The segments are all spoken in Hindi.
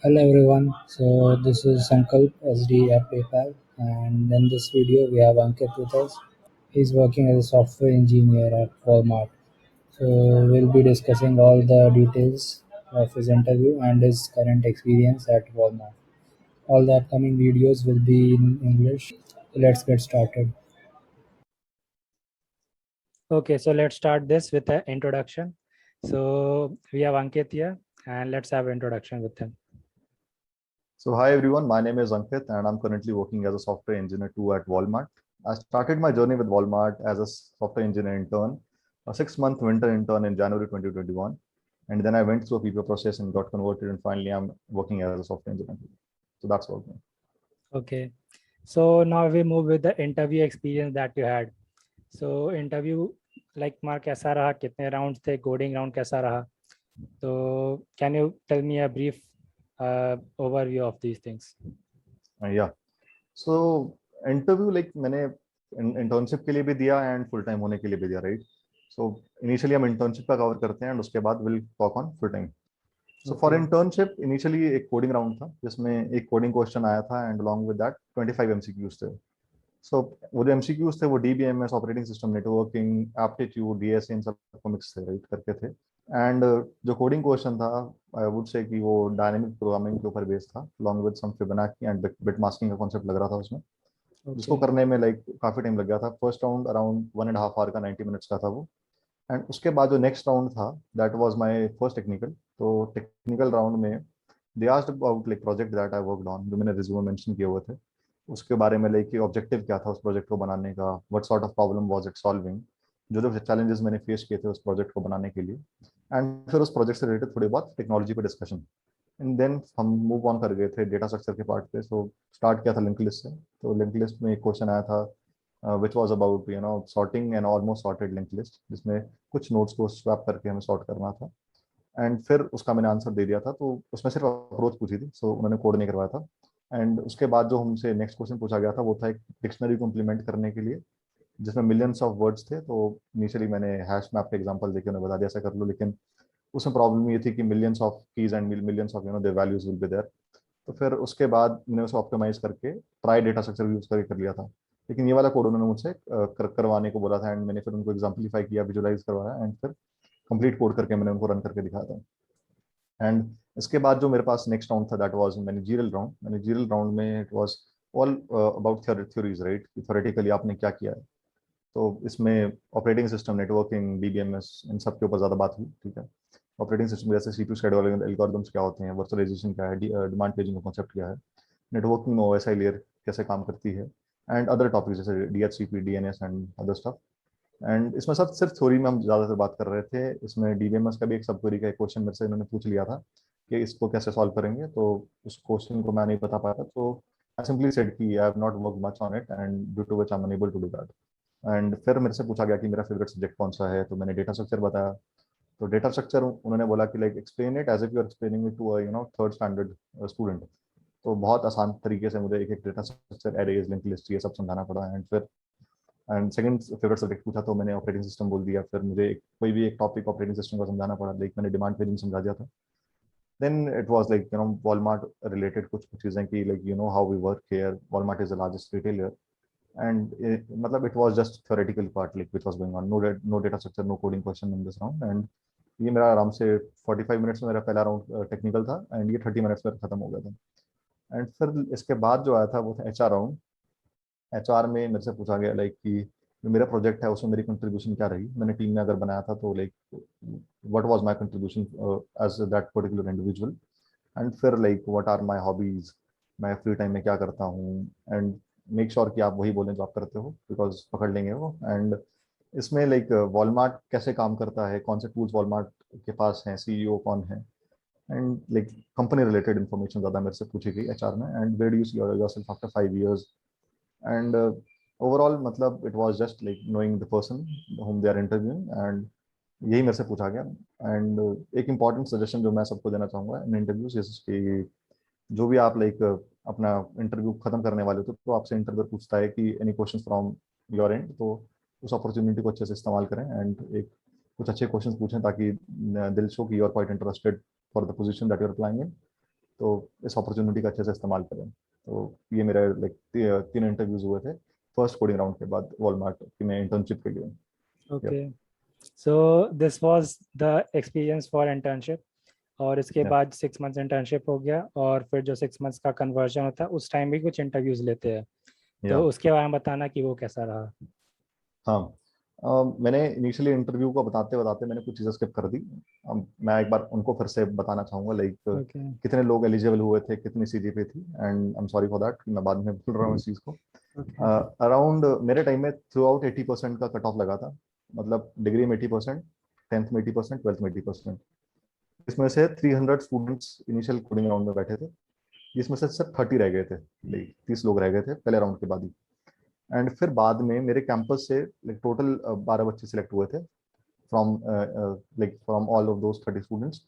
Hello everyone, so this is Sankalp SD at PayPal, and in this video we have Ankit with us. He's working as a software engineer at Walmart. So we'll be discussing all the details of his interview and his current experience at Walmart. All the upcoming videos will be in English. So let's get started. Okay, so let's start this with an introduction. So we have Ankit here, and let's have an introduction with him. So hi everyone, my name is Ankit and I'm currently working as a software engineer too at Walmart. I started my journey with Walmart as a software engineer intern, a 6-month winter intern in January 2021. And then I went through a PPO process and got converted, and finally I'm working as a software engineer. So that's all. Okay, so now we move with the interview experience that you had. So interview like mark कैसा रहा, कितने राउंड्स थे, कोडिंग राउंड कैसा रहा? तो can you tell me a brief overview of these things? Yeah. So interview like मैंने internship के लिए भी दिया and full time होने के लिए भी दिया, right? So initially हम internship का cover करते हैं and उसके बाद we'll talk on full time. So for internship initially एक coding round था जिसमें एक coding question आया था and along with that 25 MCQs थे. So वो जो MCQs थे वो DBMS, operating system networking, aptitude, DSA इन सब को mix थे, right, करके थे. And जो coding question था I would say कि वो dynamic programming के ऊपर based था along with some Fibonacci and bit masking का concept लग रहा था उसमें. जिसको करने में like काफी टाइम लग गया था. First round around 1.5 hour का 90 minutes का था वो. एंड उसके बाद जो नेक्स्ट राउंड था that was my first technical. तो टेक्निकल राउंड में they asked about like project that I worked on, जो मैंने रिज्यूमे मेंशन किए हुए थे, उसके बारे में लाइक ऑब्जेक्टिव क्या था उस प्रोजेक्ट को बनाने का, what sort of problem was it solving, जो जो चैलेंजेस मैंने फेस किए थे उस प्रोजेक्ट को बनाने के लिए. एंड फिर उस प्रोजेक्ट से रिलेटेड थोड़ी बहुत टेक्नोलॉजी पे डिस्कशन. एंड देन हम मूव ऑन कर गए थे डेटा स्ट्रक्चर के पार्ट पे. सो स्टार्ट किया था लिंक लिस्ट से. तो लिंक लिस्ट में एक क्वेश्चन आया था which was about sorting an almost sorted linked list, जिसमें कुछ नोट्स को स्वैप करके हमें सॉर्ट करना था. एंड फिर उसका मैंने आंसर दे दिया था. तो उसमें सिर्फ अप्रोच पूछी थी, सो उन्होंने कोड नहीं करवाया था. एंड उसके बाद जो हमसे नेक्स्ट क्वेश्चन पूछा गया था वो था एक डिक्शनरी को इम्प्लीमेंट करने के लिए जिसमें मिलियंस ऑफ वर्ड्स थे. तो इनिशियली मैंने हैश मैप का एग्जांपल देके उन्हें बता दिया ऐसा कर लो, लेकिन उसमें प्रॉब्लम ये थी कि millions of keys and millions of their values will be there. तो फिर उसके बाद मैंने उसे ऑप्टिमाइज करके ट्राई डेटा स्ट्रक्चर यूज करके कर लिया था. लेकिन ये वाला कोड उन्होंने मुझसे करवाने को बोला था एंड मैंने फिर उनको एग्जाम्पलीफाई किया, विजुलाइज करवाया एंड फिर कंप्लीट कोड करके मैंने उनको रन करके दिखाया था. एंड इसके बाद जो मेरे पास नेक्स्ट राउंड था that was managerial round. Managerial round में it was all about theories, right, theoretically आपने क्या किया है. तो इसमें ऑपरेटिंग सिस्टम, नेटवर्किंग, डीबीएमएस इन सब के ऊपर ज़्यादा बात हुई. ठीक है, ऑपरेटिंग सिस्टम जैसे सीपीयू शेड्यूल एल्गोरिथम्स क्या होते हैं, वर्चुअलाइजेशन क्या है, डिमांड पेजिंग का कॉन्सेप्ट क्या है, नेटवर्किंग में ओएसआई लेयर कैसे काम करती है, एंड अदर टॉपिक जैसे DHCP, DNS and other stuff. And इसमें सब सिर्फ थ्योरी में हम ज़्यादातर बात कर रहे थे. इसमें डीबीएमएस का भी एक सब क्वेरी का एक क्वेश्चन मेरे से इन्होंने पूछ लिया था कि इसको कैसे सॉल्व करेंगे. तो उस क्वेश्चन को मैं नहीं बता पाया था. तो आई सिंपली सेड कि I have not work much on it and due to which I am unable to do that. And फिर मेरे से पूछा गया कि मेरा फेवरेट सब्जेक्ट कौन सा है. तो मैंने डेटा स्ट्रक्चर बताया. तो डेटा स्ट्रक्चर उन्होंने बोला कि like explain it as if you are explaining it to a third standard student. तो बहुत आसान तरीके से मुझे एक एक data structure, arrays, link list, ये सब समझाना पड़ा. एंड फिर सेकंड फेवरेट सब्जेक्ट पूछा तो मैंने ऑपरेटिंग सिस्टम बोल दिया. फिर मुझे कोई भी एक टॉपिक ऑपरेटिंग सिस्टम का समझाना पड़ा. लाइक मैंने डिमांड पेजिंग समझा दिया था. Then it was like Walmart related कुछ चीज़ें कि like how we work here, Walmart is the largest retailer. and मतलब it was just theoretical part like which was going on. No data structure, no coding question in this round. And ये मेरा आराम से 45 मिनट्स में मेरा पहला राउंड टेक्निकल था एंड ये 30 मिनट्स में खत्म हो गया था. एंड फिर इसके बाद जो आया था वो था एचआर राउंड. एचआर में मेरे से पूछा गया लाइक कि जो मेरा प्रोजेक्ट है उसमें मेरी कंट्रीब्यूशन क्या रही. मैंने टीम में अगर बनाया था तो like what was my contribution as that particular individual. And फिर like what are my hobbies, मैं फ्री टाइम में क्या करता हूँ. एंड मेक श्योर कि आप वही बोलें जो आप करते हो बिकॉज पकड़ लेंगे वो. एंड इसमें लाइक वॉलमार्ट कैसे काम करता है, कौन से टूल्स वॉलमार्ट के पास हैं, सीईओ कौन है, and like company related information ज़्यादा मेरे से पूछी गई एचआर में. And where do you see yourself after 5 years. And overall मतलब it was just like knowing the person whom they are interviewing. And यही मेरे से पूछा गया. एंड एक इंपॉर्टेंट सजेशन जो मैं सबको देना चाहूँगा इन इंटरव्यूज कि जो भी आप लाइक अपना इंटरव्यू खत्म करने वाले हो तो आपसे इंटरव्यू पूछता है कि any question from your and. तो उस अपॉर्चुनिटी को अच्छे से इस्तेमाल करें एंड एक कुछ अच्छे क्वेश्चन पूछें ताकि दिल शो कि you are quite interested for the position that you are applying in. तो इस अपॉर्चुनिटी का अच्छे से इस्तेमाल करें। तो ये मेरा लाइक 3 इंटरव्यूज हुए थे फर्स्ट कोडिंग राउंड के बाद वॉलमार्ट में इंटर्नशिप के लिए। Okay, so this was the experience for internship, और इसके Yeah. बाद 6 मंथ्स इंटर्नशिप हो गया, और फिर जो 6 मंथ्स का कन्वर्जन होता है उस टाइम भी कुछ इंटरव्यूज लेते हैं, तो Yeah. उसके बारे में बताना कि वो कैसा रहा। हाँ, मैंने इनिशियली इंटरव्यू को बताते बताते मैंने कुछ चीज़ें स्किप कर दी। मैं एक बार उनको फिर से बताना चाहूँगा, लाइक ओके कितने लोग एलिजिबल हुए थे, कितनी सीजीपीए थी, and I am sorry for that, मैं बाद में भूल रहा हूँ इस चीज़ को। ओके अराउंड मेरे टाइम में थ्रू आउट 80% का कट ऑफ लगा था, मतलब डिग्री में 80%, 10th में 80%, 12th में 80%। इसमें से 300 स्टूडेंट्स इनिशियल कोडिंग राउंड में बैठे थे, जिसमें से सिर्फ 30 रह गए थे, लाइक 30 लोग रह गए थे पहले राउंड के बाद ही। एंड फिर बाद में मेरे कैंपस से लाइक टोटल 12 बच्चे सिलेक्ट हुए थे from like from all of those 30 students.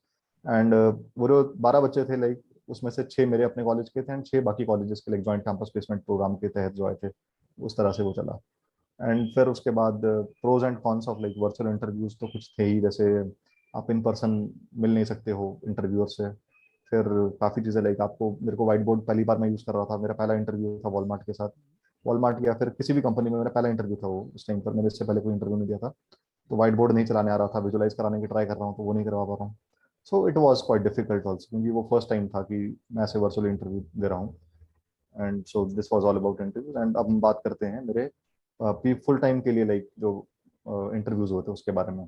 And वो जो 12 बच्चे थे, लाइक उसमें से 6 मेरे अपने कॉलेज के थे एंड 6 बाकी कॉलेजेस के, like joint campus placement programme के तहत जो आए थे, उस तरह से वो चला। एंड फिर उसके बाद pros and cons of like virtual interviews तो कुछ थे ही, जैसे आप इन पर्सन मिल नहीं सकते हो इंटरव्यूअर से। फिर काफ़ी चीज़ें, लाइक आपको, मेरे को व्हाइट बोर्ड पहली बार मैं यूज़ कर रहा था, मेरा पहला इंटरव्यू था वॉलमार्ट के साथ। वॉलमार्ट या फिर किसी भी कंपनी में मेरा पहला इंटरव्यू था वो, उस टाइम पर मैंने इससे पहले कोई इंटरव्यू नहीं दिया था। तो व्हाइट बोर्ड नहीं चलाने आ रहा था, विजुलाइज कराने की ट्राई कर रहा हूँ तो वो नहीं करवा पा रहा हूँ। So it was quite difficult also, क्योंकि वो फर्स्ट टाइम था कि मैं ऐसे वर्चुअल इंटरव्यू दे रहा हूँ। And so this was all about interviews. And अब हम बात करते हैं मेरे फुल टाइम के लिए, लाइक जो इंटरव्यूज होते हैं उसके बारे में।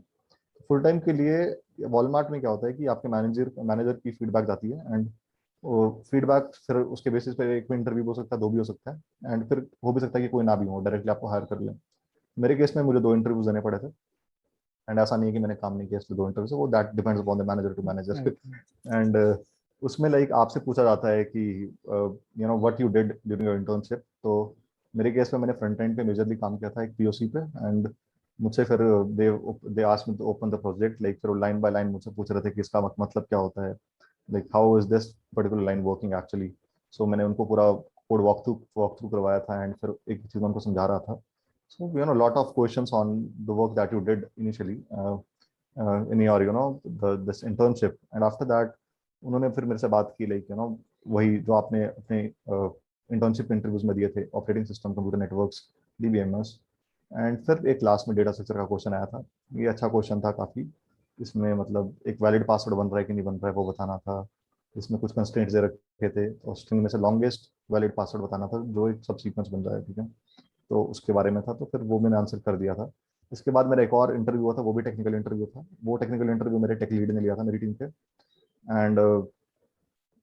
फुल टाइम के लिए वॉलमार्ट में क्या होता है कि आपके मैनेजर मैनेजर की फीडबैक जाती है, एंड फीडबैक फिर उसके बेसिस पे एक इंटरव्यू हो सकता है, 2 भी हो सकता है, एंड फिर हो भी सकता है कि कोई ना भी हो, डायरेक्टली आपको हायर कर ले। मेरे केस में मुझे 2 इंटरव्यूज देने पड़े थे, एंड ऐसा नहीं है कि मैंने काम नहीं किया इसलिए 2 इंटरव्यू, वो that depends upon the manager to manager. And उसमें लाइक आपसे पूछा जाता है कि you know what you did during your internship. तो मेरे केस में मैंने फ्रंट एंड पे मेजरली काम किया था, एक पीओसी पे। एंड मुझसे फिर they asked me to open the project, like फिर लाइन बाय लाइन मुझसे पूछ रहे थे कि इसका मतलब क्या होता है, like how is this particular line working actually. So मैंने उनको पूरा कोड वॉक थ्रू करवाया था, एंड फिर एक चीज़ उनको समझा रहा था। So you know lot of questions on the work that you did initially in your this internship, and after that उन्होंने फिर मेरे से बात की, लाइक वही जो आपने अपने इंटर्नशिप इंटरव्यूज में दिए थे, operating system, computer networks, DBMS. And फिर एक लास्ट में डेटा स्ट्रक्चर का क्वेश्चन आया था। ये अच्छा क्वेश्चन था काफ़ी। इसमें मतलब एक वैलिड पासवर्ड बन रहा है कि नहीं बन रहा है वो बताना था। इसमें कुछ कंस्ट्रेंट्स दे रखे थे, और स्ट्रिंग में से लॉन्गेस्ट वैलिड पासवर्ड बताना था जो एक सब सीक्वेंस बन जाए, ठीक है। तो उसके बारे में था, तो फिर वो मैंने आंसर कर दिया था। इसके बाद मेरा एक और इंटरव्यू हुआ था, वो भी टेक्निकल इंटरव्यू था। वो टेक्निकल इंटरव्यू मेरे टेक लीड ने लिया था मेरी टीम पे। एंड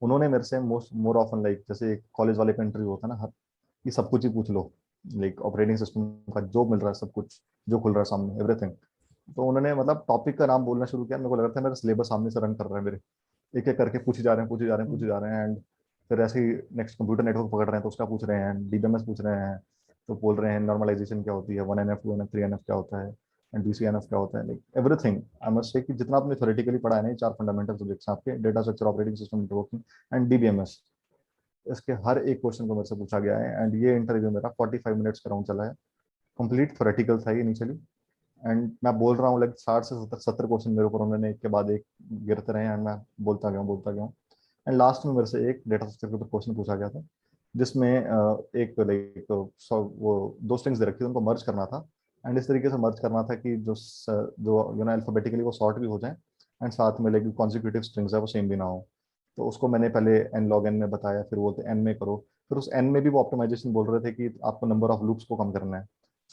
उन्होंने मेरे से मोर ऑफन, लाइक जैसे एक कॉलेज वाले का इंटरव्यू होता है ना, हर ये सब कुछ ही पूछ लो, लाइक ऑपरेटिंग सिस्टम का जो मिल रहा है सब कुछ, जो खुल रहा है सामने, एवरीथिंग। तो उन्होंने मतलब टॉपिक का नाम बोलना शुरू किया, मेरे को लग रहा था मेरा सिलेबस सामने से रन कर रहा है मेरे, एक एक करके पूछे जा रहे हैं, पूछे जा रहे हैं, पूछे जा रहे हैं। एंड फिर ऐसे ही नेक्स्ट कंप्यूटर नेटवर्क पकड़ रहे हैं तो उसका पूछ रहे हैं, डीबीएमएस पूछ रहे हैं, तो बोल रहे हैं नॉर्मलाइजेशन क्या होती है, 1NF 2NF 3NF क्या होता है, एंड DCNF क्या होता है, लाइक एवरीथिंग। आई मस्ट से कि जितना आपने थ्योरेटिकली पढ़ा है ना, 4 फंडामेंटल सब्जेक्ट्स आपके, data structure, operating system, networking and DBMS, इसके हर एक क्वेश्चन को मेरे से पूछा गया है। एंड ये इंटरव्यू मेरा 45 मिनट्स का राउंड चला है, कंप्लीट थ्योरेटिकल था ये इनिशियली। एंड मैं बोल रहा हूँ लाइक 60 से 70 क्वेश्चन मेरे ऊपर उन्होंने एक के बाद एक गिरते रहे, एंड मैं बोलता गया। एंड लास्ट में मेरे से एक डेटा स्ट्रक्चर के ऊपर क्वेश्चन पूछा गया था, जिसमें एक लाइक वो 2 स्ट्रिंग्स दे रखी थी, उनको मर्ज करना था। एंड इस तरीके से मर्ज करना था कि जो अल्फाबेटिकली वो सॉर्ट भी हो जाए, एंड साथ में लाइक कॉन्सिक्यूटिव स्ट्रिंग्स है वो सेम भी ना हो। तो उसको मैंने पहले n log n में बताया, फिर बोलते n में करो। फिर उस n में भी वो ऑप्टिमाइजेशन बोल रहे थे कि आपको नंबर ऑफ लूप्स को कम करना है।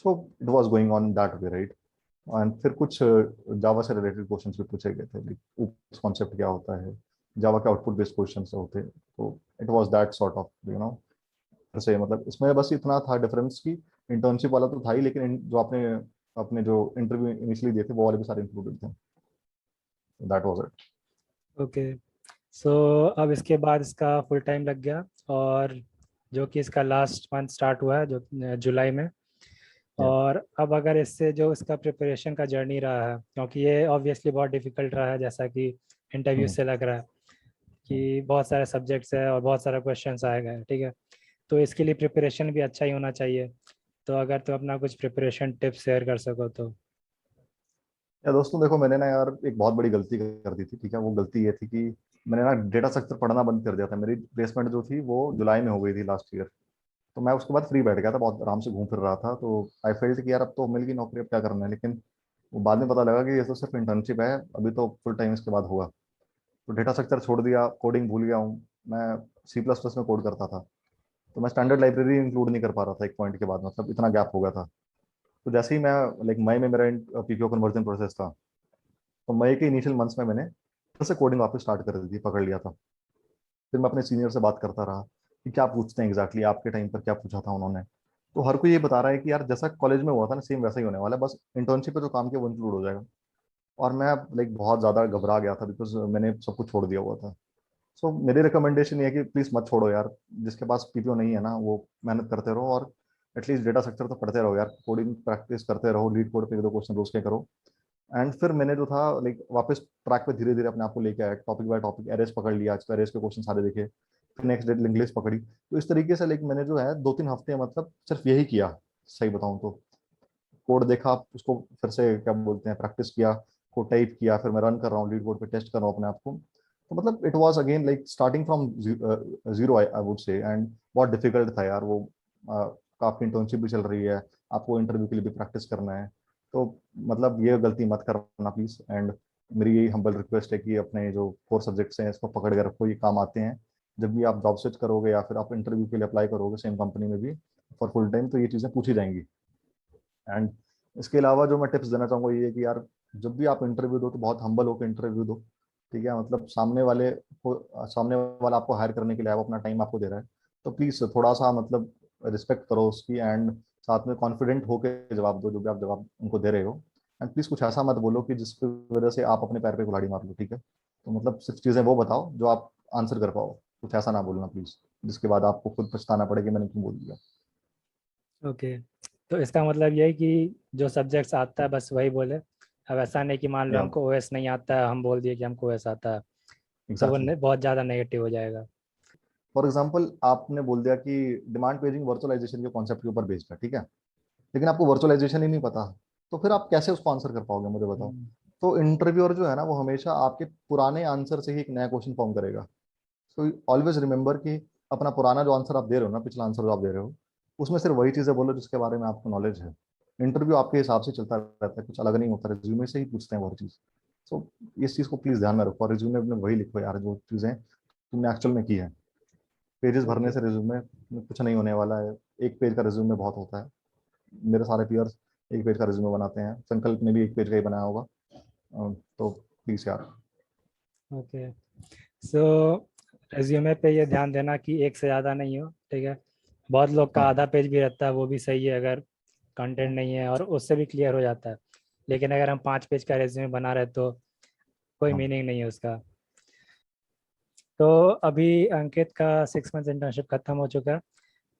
So it was going on that way, right. And फिर कुछ जावा से रिलेटेड क्वेश्चंस भी पूछे गए थे, लाइक कॉन्सेप्ट क्या होता है, जावा के आउटपुट बेस्ड क्वेश्चंस होते हैं। तो it was that sort of से, मतलब इसमें बस इतना था डिफरेंस की इंटर्नशिप वाला तो था ही, लेकिन जो आपने अपने जो इंटरव्यू इनिशियली दिए थे वो वाले भी सारे इंक्लूडेड थे। That was it. ओके, सो अब इसके बाद इसका फुल टाइम लग गया, और जो कि इसका लास्ट मंथ स्टार्ट हुआ है, जो जुलाई में। और अब अगर इससे जो इसका प्रिपरेशन का जर्नी रहा है, क्योंकि ये ऑब्वियसली बहुत डिफिकल्ट रहा है, जैसा कि इंटरव्यू से लग रहा है कि बहुत सारे सब्जेक्ट्स है और बहुत सारे क्वेश्चंस आए गए, ठीक है। तो इसके लिए प्रिपरेशन भी अच्छा ही होना चाहिए। तो अगर तुम अपना कुछ प्रिपरेशन टिप्स शेयर कर सको तो। या दोस्तों देखो, मैंने ना यार एक बहुत बड़ी गलती कर दी थी, ठीक है। वो गलती ये थी कि मैंने ना डेटा स्ट्रक्चर पढ़ना बंद कर दिया था। मेरी प्लेसमेंट जो थी वो जुलाई में हो गई थी लास्ट ईयर। तो मैं उसके बाद फ्री बैठ गया था, बहुत आराम से घूम फिर रहा था। तो आई फेल्ट कि यार अब तो मिल गई नौकरी, अब क्या करना है। लेकिन वो बाद में पता लगा कि ये तो सिर्फ इंटर्नशिप है, अभी तो फुल टाइम इसके बाद होगा। तो डेटा स्ट्रक्चर छोड़ दिया, कोडिंग भूल गया हूँ। मैं C++ में कोड करता था। तो मैं स्टैंडर्ड लाइब्रेरी इंक्लूड नहीं कर पा रहा था एक पॉइंट के बाद, मतलब इतना गैप हो गया था। तो जैसे ही मैं लाइक मई में मेरा PPO कन्वर्जन प्रोसेस था, तो मई के इनिशियल मंथ्स में मैंने फिर से कोडिंग वापस स्टार्ट कर दी थी, पकड़ लिया था। फिर मैं अपने सीनियर से बात करता रहा कि क्या पूछते हैं एग्जैक्टली, आपके टाइम पर क्या पूछा था उन्होंने। तो हर कोई ये बता रहा है कि यार जैसा कॉलेज में हुआ था ना, सेम वैसा ही होने वाला है, बस इंटर्नशिप पे जो काम किया वो इंक्लूड हो जाएगा। और मैं लाइक बहुत ज़्यादा घबरा गया था, बिकॉज मैंने सब कुछ छोड़ दिया हुआ था। सो मेरी रिकमेंडेशन ये है कि प्लीज़ मत छोड़ो यार। जिसके पास PPO नहीं है ना, वो मेहनत करते रहो, और एटलीस्ट डेटा स्ट्रक्चर तो पढ़ते रहो यार, कोडिंग प्रैक्टिस करते रहो, लीड कोड पे 1-2 क्वेश्चन रोज के करो। एंड फिर मैंने जो था लाइक वापस ट्रैक पे धीरे धीरे अपने आप को लेके आया, टॉपिक बाय टॉपिक एरेस पकड़ लिया, आज तो एरेस के क्वेश्चन सारे देखे। फिर नेक्स्ट डे लिंक लिस्ट पकड़ी। तो इस तरीके से लाइक मैंने जो है 2-3 हफ्ते मतलब सिर्फ यही किया, सही बताऊं तो। कोड देखा, उसको फिर से क्या बोलते हैं प्रैक्टिस किया, कोड टाइप किया, फिर मैं रन कर रहा हूँ, लीड कोड पे टेस्ट कर रहा हूँ अपने आप को। तो मतलब it was again like starting from zero, I would say. And बहुत डिफिकल्ट था यार वो। आपकी इंटर्नशिप भी चल रही है, आपको इंटरव्यू के लिए भी प्रैक्टिस करना है। तो मतलब ये गलती मत करना प्लीज। एंड मेरी यही हम्बल रिक्वेस्ट है कि अपने जो कोर सब्जेक्ट्स हैं इसको पकड़ के रखो, ये काम आते हैं जब भी आप जॉब स्विच करोगे या फिर आप इंटरव्यू के लिए अप्लाई करोगे सेम कंपनी में भी फॉर फुल टाइम, तो ये चीज़ें पूछी जाएंगी। एंड इसके अलावा जो मैं टिप्स देना चाहूंगा ये है कि यार जब भी आप इंटरव्यू दो तो बहुत हम्बल होकर इंटरव्यू दो। ठीक है, मतलब सामने वाला आपको हायर करने के लिए वो अपना टाइम आपको दे रहा है। तो प्लीज थोड़ा सा मतलब रिस्पेक्ट करो उसकी, एंड साथ में कॉन्फिडेंट होकर जवाब दो जो भी आप जवाब उनको दे रहे हो। एंड प्लीज कुछ ऐसा मत बोलो कि जिसकी वजह से आप अपने पैर पे कुल्हाड़ी मार लो। ठीक है, तो मतलब सिर्फ चीजें वो बताओ जो आप आंसर कर पाओ। कुछ ऐसा ना बोलना प्लीज जिसके बाद आपको खुद पछताना पड़े कि मैंने क्यों बोल दिया। ओके, तो इसका मतलब ये है कि जो सब्जेक्ट्स आता है बस वही बोले। अब ऐसा नहीं कि मान लो या हमको ओएस नहीं आता है, हम बोल दिए कि हमको ओएस आता है, तो वो एग्जैक्टली। बहुत ज़्यादा नेगेटिव हो जाएगा। फॉर एग्जाम्पल आपने बोल दिया कि डिमांड पेजिंग वर्चुअलाइजेशन के कॉन्सेप्ट के ऊपर बेस्ड है, ठीक है, लेकिन आपको वर्चुअलाइजेशन ही नहीं पता, तो फिर आप कैसे उसको आंसर कर पाओगे, मुझे बताओ। हम्म, तो इंटरव्यूअर जो है ना वो हमेशा आपके पुराने आंसर से ही एक नया क्वेश्चन फॉर्म करेगा। सो ऑलवेज रिमेंबर कि अपना पुराना जो आंसर आप दे रहे हो ना, पिछला आंसर जो आप दे रहे हो, उसमें सिर्फ वही चीजें बोलो जिसके बारे में आपको नॉलेज है। इंटरव्यू आपके हिसाब से चलता रहता है, कुछ अलग नहीं होता, रिज्यूमे से ही पूछते हैं वो चीज़। सो इस चीज़ को प्लीज ध्यान में रखो, रिज्यूमे में वही लिखो यार जो चीज़ें तुमने एक्चुअल में की है। पेजेस भरने ओके। से रिज्यूमे में कुछ नहीं होने वाला है। एक पेज का रिज्यूमे बहुत होता है। मेरे सारे पीयर्स एक पेज का रिज्यूमे बनाते हैं, संकल्प ने भी एक पेज का ही बनाया होगा। तो प्लीज यार। ओके, सो रेज्यूमे पे ये ध्यान देना कि एक से ज़्यादा नहीं हो, ठीक है। बहुत लोग का हाँ आधा पेज भी रहता है, वो भी सही है अगर कंटेंट नहीं है, और उससे भी क्लियर हो जाता है। लेकिन अगर हम 5 पेज का रेज्यूमे बना रहे तो कोई हाँ। मीनिंग नहीं है उसका। तो अभी अंकित का 6 मंथ इंटर्नशिप खत्म हो चुका है।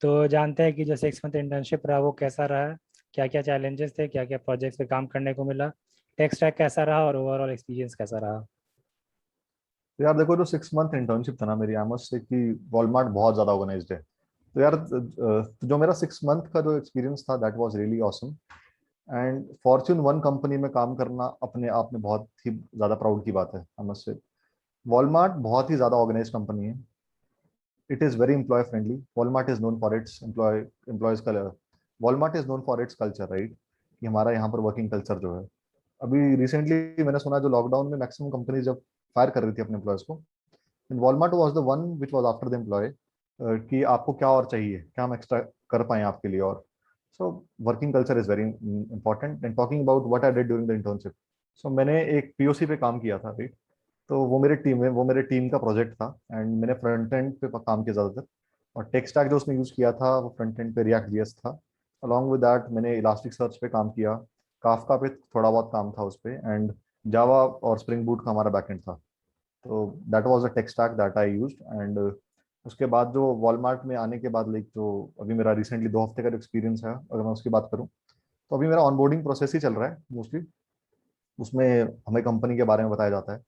तो जानते हैं कि जो 6 मंथ इंटर्नशिप रहा वो कैसा रहा, क्या क्या चैलेंजेस थे, क्या क्या प्रोजेक्ट्स पे काम करने को मिला, टेक स्टैक कैसा रहा, और ओवरऑल एक्सपीरियंस कैसा रहा। तो यार देखो, जो 6 मंथ इंटर्नशिप था ना मेरी, आई मस्ट से कि वॉलमार्ट बहुत ज्यादा ऑर्गेनाइज्ड है। तो यार जो मेरा 6 मंथ का जो एक्सपीरियंस था that was really awesome. And Fortune 1 company में काम करना अपने आप में बहुत ही ज्यादा प्राउड की बात है, आई मस्ट से। वॉलमार्ट बहुत ही ज्यादा ऑर्गेनाइज कंपनी है। It is very employ friendly. Walmart is known for its employees culture. Walmart is known for its culture, right, कि हमारा यहाँ पर वर्किंग कल्चर जो है। अभी रिसेंटली मैंने सुना जो लॉकडाउन में मैक्सिमम कंपनी जब फायर कर रही थी अपने एम्प्लॉयज को, Walmart was the one which was after the employ, कि आपको क्या और चाहिए, क्या हम एक्स्ट्रा कर पाए आपके लिए। और so working culture is very important. And talking about what I did during the internship, so मैंने एक POC पे काम किया था अभी। तो वो मेरे टीम का प्रोजेक्ट था, एंड मैंने फ्रंट एंड पे काम किया ज़्यादातर। और टेक स्टैक जो उसमें यूज़ किया था वो फ्रंट एंड पे रिएक्ट JS था। अलॉन्ग विद दैट मैंने इलास्टिक सर्च पे काम किया, काफका पे थोड़ा बहुत काम था उस पे, एंड जावा और स्प्रिंग बूट का हमारा बैकएंड था। तो that was the tech stack that I used. And उसके बाद जो वॉलमार्ट में आने के बाद लाइक जो अभी मेरा रिसेंटली 2 हफ्ते का जो एक्सपीरियंस है अगर मैं उसकी बात करूँ, तो अभी मेरा ऑनबोर्डिंग प्रोसेस ही चल रहा है मोस्टली। उसमें हमें कंपनी के बारे में बताया जाता है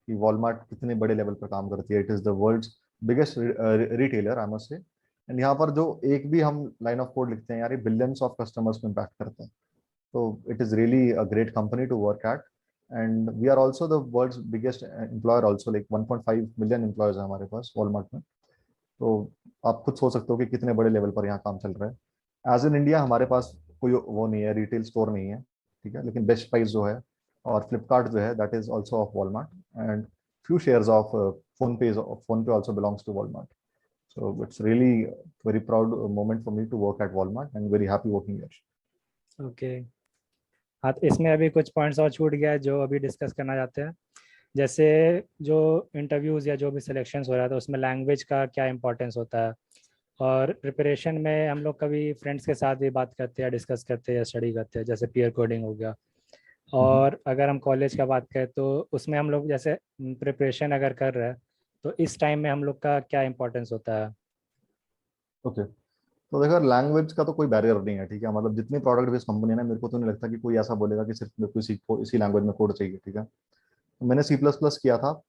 कि वॉलमार्ट कितने बड़े लेवल पर काम करती है। It is the world's biggest retailer, I must say. And यहाँ पर जो एक भी हम लाइन ऑफ कोड लिखते हैं यार, ये बिलियंस ऑफ कस्टमर्स को इम्पैक्ट करते हैं। तो it is really a great company to work at. And we are also the world's biggest employer also, like 1.5 million employers है हमारे पास वॉलमार्ट में। तो आप खुद सोच सकते हो कि कितने बड़े लेवल पर यहाँ काम चल रहा है। एज इन इंडिया हमारे पास कोई वो नहीं है, रिटेल स्टोर नहीं है, ठीक है, लेकिन बेस्ट प्राइस जो है और फ्लिपकार्ट जो है that is also of Walmart, and few shares of phone pay also belongs to Walmart. So it's really very proud moment for me to work at Walmart and very happy working here. Okay. हाँ, तो इसमें अभी कुछ पॉइंट्स और छूट गया है जो अभी डिस्कस करना चाहते हैं। जैसे जो इंटरव्यूज़ या जो भी सिलेक्शंस हो रहा है तो उसमें लैंग्वेज का क्या इंपॉर्टेंस होता है, और प्रिपरेशन में हम लोग कभी फ्रेंड्स के साथ भी बात करते हैं, डिस्कस करते हैं या स्टडी करते हैं, जैसे पीयर कोडिंग हो गया। और अगर हम कॉलेज का बात करें तो उसमें हम लोग जैसे प्रिपरेशन अगर कर रहे हैं तो इस टाइम में हम लोग का क्या इंपॉर्टेंस होता है? ओके, तो देखो लैंग्वेज का तो कोई बैरियर नहीं है, ठीक है, मतलब जितनी प्रोडक्ट बेस्ड कंपनी है ना, मेरे को तो नहीं लगता कि कोई ऐसा बोलेगा कि सिर्फ मेरे को इसी लैंग्वेज में कोड चाहिए, ठीक है। तो मैंने सी प्लस प्लस किया था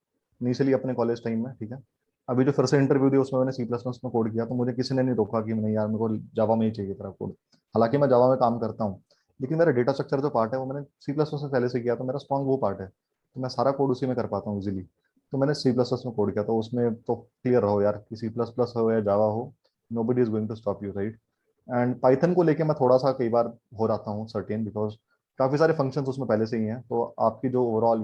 इनिशियली अपने कॉलेज टाइम में, ठीक है। अभी जो फिर से इंटरव्यू दिया उसमें मैंने सी प्लस प्लस में कोड किया, तो मुझे किसी ने नहीं रोका कि नहीं यार मेरे को जावा में ही चाहिए तेरा कोड। हालांकि मैं जावा में काम करता हूँ, लेकिन मेरा डेटा स्ट्रक्चर जो पार्ट है वो मैंने सी प्लस प्लस में पहले से किया, तो मेरा स्ट्रॉन्ग वो पार्ट है, तो मैं सारा कोड उसी में कर पाता हूँ इजीली। तो मैंने सी प्लस प्लस में कोड किया, तो उसमें तो क्लियर रहो यार कि सी प्लस प्लस हो या जावा हो, nobody is going to stop you, right. And Python को लेके मैं थोड़ा सा कई बार हो जाता हूँ सर्टेन, बिकॉज काफ़ी सारे फंक्शंस उसमें पहले से ही हैं, तो आपकी जो ओवरऑल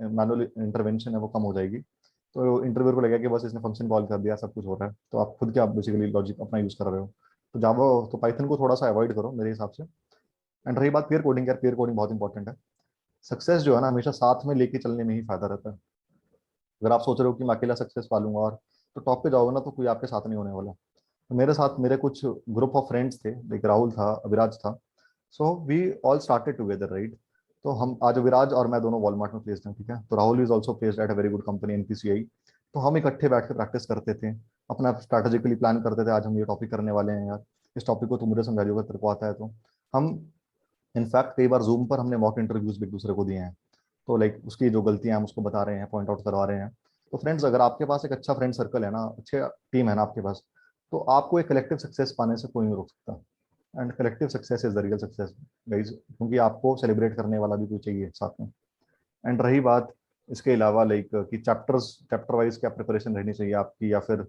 मैनुअल इंटरवेंशन है वो कम हो जाएगी। तो इंटरव्यू को लगा कि बस इसने फंक्शन कॉल कर दिया सब कुछ हो रहा है, तो आप खुद क्या बेसिकली लॉजिक अपना यूज़ कर रहे हो। तो जावा तो पाइथन को थोड़ा सा अवॉइड करो मेरे हिसाब से। एंड रही बात पेयर कोडिंग, यार पेयर कोडिंग बहुत इंपॉर्टेंट है। सक्सेस जो है ना हमेशा साथ में लेके चलने में ही फायदा रहता है। अगर आप सोच रहे हो कि मैं अकेला सक्सेस पालूंगा और तो टॉप पे जाओगे ना, तो कोई आपके साथ नहीं होने वाला। तो मेरे साथ मेरे कुछ ग्रुप ऑफ फ्रेंड्स थे, लाइक राहुल था, अविराज था। So we all started together, right. तो हम आज विराज और मैं दोनों वॉलमार्ट में प्लेस्ड हैं, ठीक है, तो Rahul is also placed at a very good company NPCI. तो हम इकट्ठे बैठ के प्रैक्टिस करते थे, अपना स्ट्रैटेजिकली प्लान करते थे, आज हम ये टॉपिक करने वाले हैं यार, इस टॉपिक को तुम मुझे समझा दियोगा, तेरे को आता है तो। हम इनफैक्ट कई बार जूम पर हमने मॉक इंटरव्यूज भी एक दूसरे को दिए हैं, तो लाइक उसकी जो गलतियां हम उसको बता रहे हैं, पॉइंट आउट करवा रहे हैं। तो फ्रेंड्स, अगर आपके पास एक अच्छा फ्रेंड सर्कल है ना, अच्छे टीम है ना आपके पास, तो आपको एक कलेक्टिव सक्सेस पाने से कोई नहीं रोक सकता। And collective success is the real success guys, क्योंकि आपको सेलिब्रेट करने वाला भी कोई चाहिए साथ में। एंड रही बात इसके अलावा लाइक कि चैप्टर वाइज क्या प्रिपरेशन रहनी चाहिए आपकी, या फिर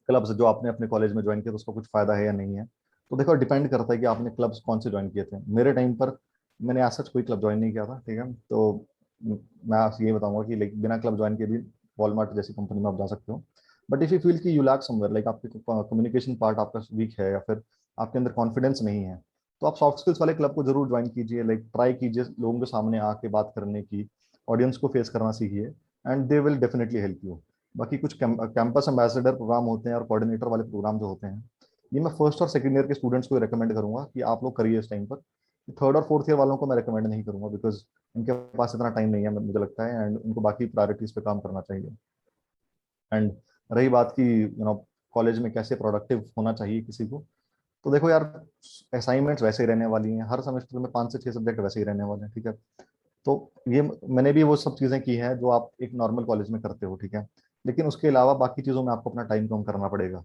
क्लब्स जो आपने अपने कॉलेज में ज्वाइन किया तो उसका कुछ फायदा है या नहीं है। तो देखो डिपेंड करता है कि आपने क्लब्स कौन से ज्वाइन किए थे। मेरे टाइम पर मैंने आज सच कोई क्लब ज्वाइन नहीं किया था, ठीक है। तो मैं आपसे ये बताऊंगा कि लाइक बिना क्लब ज्वाइन किए भी वॉलमार्ट जैसी कंपनी में आप जा सकते हो। बट इफ यू फील कि यू लैक समवेयर, लाइक आपके कम्युनिकेशन पार्ट आपका वीक है, या फिर आपके अंदर कॉन्फिडेंस नहीं है, तो आप सॉफ्ट स्किल्स वाले क्लब को जरूर ज्वाइन कीजिए। लाइक ट्राई कीजिए लोगों के सामने आके बात करने की, ऑडियंस को फेस करना सीखिए, and they will definitely help you. बाकी कुछ कैंपस एम्बेसडर प्रोग्राम होते हैं और कोऑर्डिनेटर वाले प्रोग्राम जो होते हैं, ये मैं फर्स्ट और सेकंड ईयर के स्टूडेंट्स को रिकमेंड करूंगा कि आप लोग करिए इस टाइम पर। थर्ड और फोर्थ ईयर वालों को मैं रिकमेंड नहीं करूंगा, बिकॉज उनके पास इतना टाइम नहीं है मुझे लगता है, एंड उनको बाकी प्रायोरिटीज पे काम करना चाहिए। एंड रही बात की कॉलेज में कैसे प्रोडक्टिव होना चाहिए किसी को, तो देखो यार असाइनमेंट्स वैसे ही रहने वाली हैं, हर सेमेस्टर में 5 से 6 सब्जेक्ट वैसे ही रहने वाले हैं, ठीक है। तो ये मैंने भी वो सब चीज़ें की हैं जो आप एक नॉर्मल कॉलेज में करते हो, ठीक है। लेकिन उसके अलावा बाकी चीज़ों में आपको अपना टाइम कम करना पड़ेगा।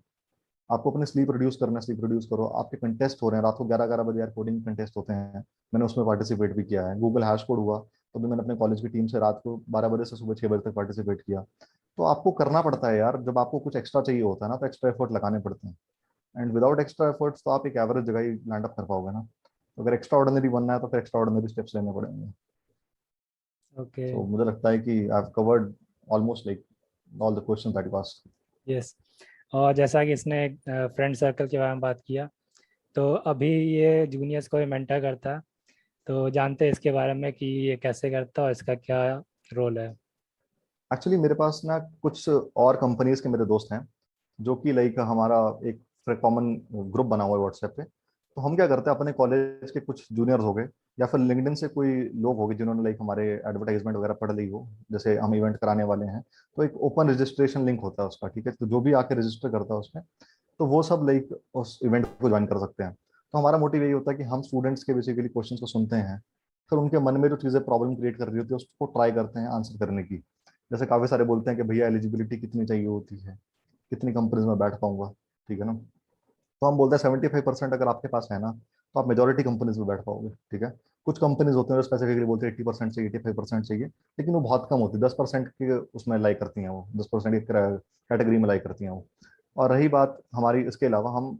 आपको अपने स्लीप रिड्यूस करना, स्लीप रिड्यूस करो। आपके कंटेस्ट हो रहे हैं रात को 11-11 बजे यार, कोडिंग कंटेस्ट होते हैं, मैंने उसमें पार्टिसिपेट भी किया है। गूगल हैश कोड हुआ तो भी मैंने अपने कॉलेज की टीम से रात को 12 बजे से सुबह 6 बजे तक पार्टिसिपेट किया। तो आपको करना पड़ता है यार, जब आपको कुछ एक्स्ट्रा चाहिए होता है ना, तो एक्स्ट्रा एफर्ट लगाने पड़ते हैं। एंड विदाउट एक्स्ट्रा एफर्ट्स तो आप एक एवरेज जगह ही लैंड अप कर पाओगे ना। तो अगर एक्स्ट्रा ऑर्डिनरी बनना है तो फिर एक्स्ट्रा ऑर्डिनरी स्टेप्स लेने पड़ेंगे। ओके। सो मुझे लगता है कि I have covered almost like all the questions that you asked. Yes. और जैसा कि इसने फ्रेंड सर्कल के बारे में बात किया, तो अभी ये जूनियर्स को मेंटर करता है, तो जानते हैं इसके बारे में कि ये कैसे करता है और इसका क्या रोल है? एक्चुअली मेरे पास ना कुछ और कंपनीज के मेरे दोस्त हैं, जो कि लाइक हमारा एक कॉमन ग्रुप बना हुआ है व्हाट्सएप पे। तो हम क्या करते हैं, अपने कॉलेज के कुछ जूनियर्स हो गए, या फिर लिंक्डइन से कोई लोग हो गए जिन्होंने लाइक हमारे एडवर्टाइजमेंट वगैरह पढ़ ली हो, जैसे हम इवेंट कराने वाले हैं, तो एक ओपन रजिस्ट्रेशन लिंक होता है उसका, ठीक है। तो जो भी आके रजिस्टर करता है उसमें, तो वो सब लाइक उस इवेंट को ज्वाइन कर सकते हैं। तो हमारा मोटिव यही होता है कि हम स्टूडेंट्स के बेसिकली क्वेश्चन को सुनते हैं, फिर उनके मन में जो चीज़ें प्रॉब्लम क्रिएट कर रही होती है उसको ट्राई करते हैं आंसर करने की। जैसे काफ़ी सारे बोलते हैं कि भैया एलिजिबिलिटी कितनी चाहिए होती है, कितनी कंपनीज में बैठ पाऊंगा, ठीक है ना। तो हम बोलते हैं 75% अगर आपके पास है ना, तो आप मेजोरिटी कंपनीज में बैठ पाओगे, ठीक है। कुछ कंपनीज होते हैं जो स्पेसिफिकली बोलते हैं 80% चाहिए, 85% चाहिए, लेकिन वो बहुत कम होती है, 10% के उसमें लाई करती हैं वो, 10% की कैटेगरी में लाई करती हैं वो। और रही बात हमारी, इसके अलावा हम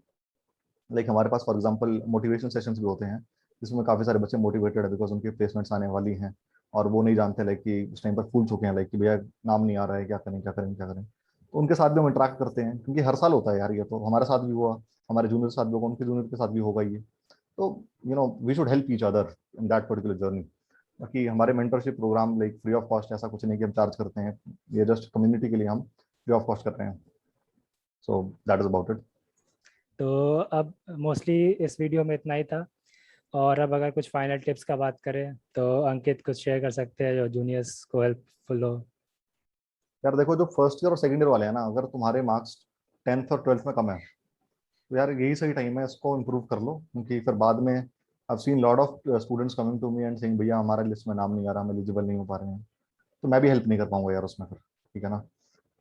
लाइक हमारे पास फॉर एग्जांपल मोटिवेशन सेशंस भी होते हैं, जिसमें काफ़ी सारे बच्चे मोटिवेटेड है बिकॉज उनके प्लेसमेंट्स आने वाली हैं, और वो नहीं जानते लाइक कि उस टाइम पर फूल चुके हैं, लाइक कि भैया नाम नहीं आ रहा है, क्या करें क्या करें क्या करें। तो उनके साथ भी हम इंटरेक्ट करते हैं, क्योंकि हर साल होता है यार, ये तो हमारे साथ भी हुआ, हमारे जूनियर के साथ भी होगा, उनके जूनियर के साथ भी होगा ये। तो we should help each other in that particular journey. बाकी हमारे mentorship program like free of cost, ऐसा कुछ नहीं कि हम चार्ज करते हैं, ये जस्ट कम्युनिटी के लिए हम फ्री ऑफ कॉस्ट कर रहे हैं। So that is about it. तो अब मोस्टली इस वीडियो में इतना ही था, और अब अगर कुछ फाइनल टिप्स का बात करें तो अंकित कुछ शेयर कर सकते हैं जो जूनियर्स को हेल्पफुल हो। यार देखो, जो फर्स्ट ईयर और सेकंड ईयर वाले हैं ना, अगर तुम्हारे मार्क्स 10th और 12th में कम है, तो यार यही सही टाइम है, इसको इम्प्रूव कर लो, क्योंकि फिर बाद में I seen lot of students coming to me and saying भैया हमारे लिस्ट में नाम नहीं आ रहा, हम एलिजिबल नहीं हो पा रहे हैं, तो मैं भी हेल्प नहीं कर पाऊंगा यार उसमें फिर, ठीक है ना।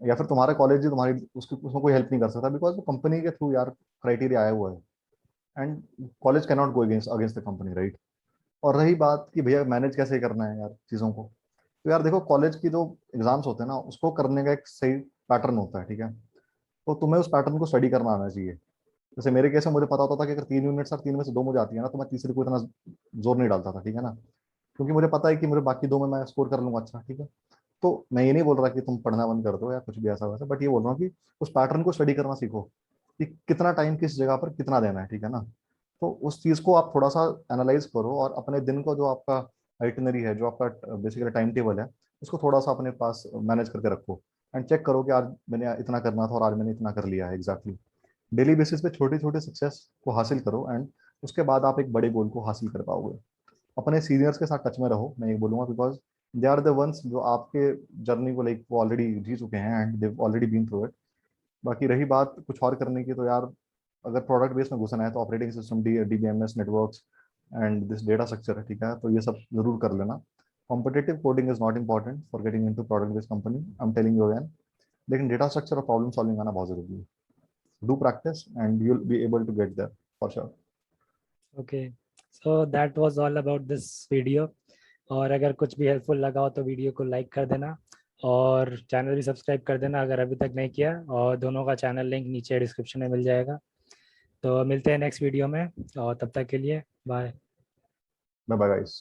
या फिर तुम्हारा कॉलेज ही तुम्हारी उसमें कोई हेल्प नहीं कर सकता, बिकॉज वो कंपनी के थ्रू यार क्राइटेरिया आया हुआ है, and college can not go against against the company, right. और रही बात कि भैया मैनेज कैसे करना है यार चीज़ों को, तो यार देखो, कॉलेज की जो एग्जाम्स होते हैं ना, उसको करने का एक सही पैटर्न होता है, ठीक है। तो तुम्हें उस पैटर्न को स्टडी करना आना चाहिए। जैसे मेरे केस में मुझे पता होता था कि अगर 3 यूनिट्स और 3 में से 2 मुझे आती है ना, तो मैं तीसरी को इतना जोर नहीं डालता था, ठीक है ना, क्योंकि मुझे पता है कि मुझे बाकी 2 में मैं स्कोर कर लूंगा अच्छा, ठीक है। तो मैं ये नहीं बोल रहा कि तुम पढ़ना बंद कर दो या कुछ भी ऐसा वैसा, बट ये बोल रहा हूँ कि उस पैटर्न को स्टडी करना सीखो, कि कितना टाइम किस जगह पर कितना देना है, ठीक है ना। तो उस चीज़ को आप थोड़ा सा एनालाइज करो, और अपने दिन को जो आपका आइटनरी है, जो आपका बेसिकली टाइम टेबल है, उसको थोड़ा सा अपने पास मैनेज करके रखो, एंड चेक करो कि आज मैंने इतना करना था और आज मैंने इतना कर लिया है एग्जैक्टली। डेली बेसिस पे छोटी छोटी सक्सेस को हासिल करो, एंड उसके बाद आप एक बड़े गोल को हासिल कर पाओगे। अपने सीनियर्स के साथ टच में रहो, मैं ये बोलूंगा, because they are the ones जो आपके जर्नी को लाइक वो ऑलरेडी जी चुके हैं, and they already been through it. बाकी रही बात कुछ और करने की, तो यार अगर प्रोडक्ट बेस में घुसना है, तो operating system, DBMS networks and this data structure है, ठीक है, तो ये सब जरूर कर लेना। Competitive coding is not important for getting into product based company, I am telling you again. लेकिन डेटा स्ट्रक्चर और प्रॉब्लम सॉल्विंग आना बहुत जरूरी है। Do practice and you will be able to get there for sure. Okay, so that was all about this video. और अगर कुछ भी हेल्पफुल लगा हो तो वीडियो को लाइक कर देना, और चैनल भी सब्सक्राइब कर देना अगर अभी तक नहीं किया, और दोनों का चैनल लिंक नीचे डिस्क्रिप्शन में मिल जाएगा। तो मिलते हैं नेक्स्ट वीडियो में, और तब तक के लिए बाय। Bye bye guys.